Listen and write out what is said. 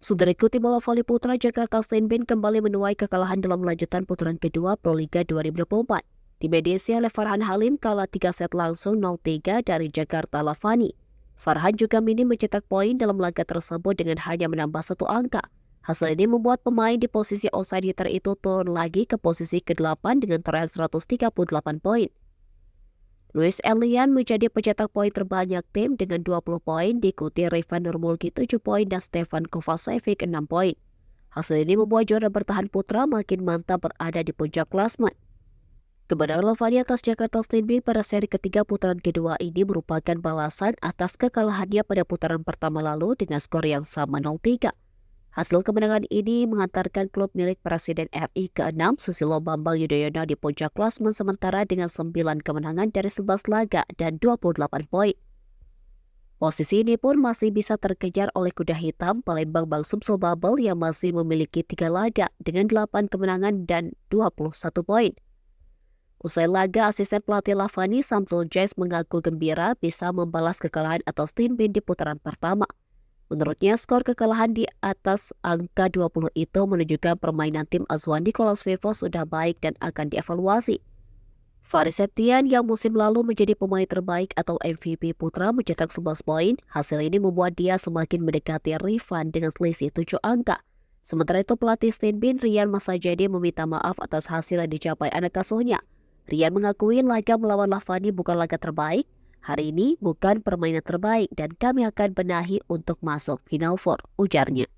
Saudaraku, tim bola voli putra Jakarta Steinbin kembali menuai kekalahan dalam lanjutan putaran kedua Proliga 2024. Tim Indonesia oleh Farhan Halim kalah 3 set langsung 0-3 dari Jakarta Lavani. Farhan juga minim mencetak poin dalam laga tersebut dengan hanya menambah 1 angka. Hasil ini membuat pemain di posisi outside hitter itu turun lagi ke posisi ke-8 dengan torehan 138 poin. Luis Elian menjadi pencetak poin terbanyak tim dengan 20 poin, diikuti Rifan Nurmulki 7 poin dan Stefan Kovacevic 6 poin. Hasil ini membuat juara bertahan putra makin mantap berada di puncak klasmen. Kemenangan Lavani atas Jakarta Steinbin pada seri ketiga putaran kedua ini merupakan balasan atas kekalahannya pada putaran pertama lalu dengan skor yang sama 0-3. Hasil kemenangan ini mengantarkan klub milik Presiden RI ke-6 Susilo Bambang Yudhoyono di puncak klasmen sementara dengan 9 kemenangan dari 11 laga dan 28 poin. Posisi ini pun masih bisa terkejar oleh kuda hitam Palembang Bang Sumsel Bubble yang masih memiliki 3 laga dengan 8 kemenangan dan 21 poin. Usai laga, asisten pelatih Lavani Samsul Jais mengaku gembira bisa membalas kekalahan atas Steinbin di putaran pertama. Menurutnya, skor kekalahan di atas angka 20 itu menunjukkan permainan tim asuhan Nicolas Vivos sudah baik dan akan dievaluasi. Faris Septian yang musim lalu menjadi pemain terbaik atau MVP putra mencetak 11 poin. Hasil ini membuat dia semakin mendekati Rifan dengan selisih 7 angka. Sementara itu pelatih Steinbin Rian Masajedi meminta maaf atas hasil yang dicapai anak asuhnya. Rian mengakui laga melawan Lavani bukan laga terbaik. Hari ini bukan permainan terbaik dan kami akan benahi untuk masuk Final Four, ujarnya.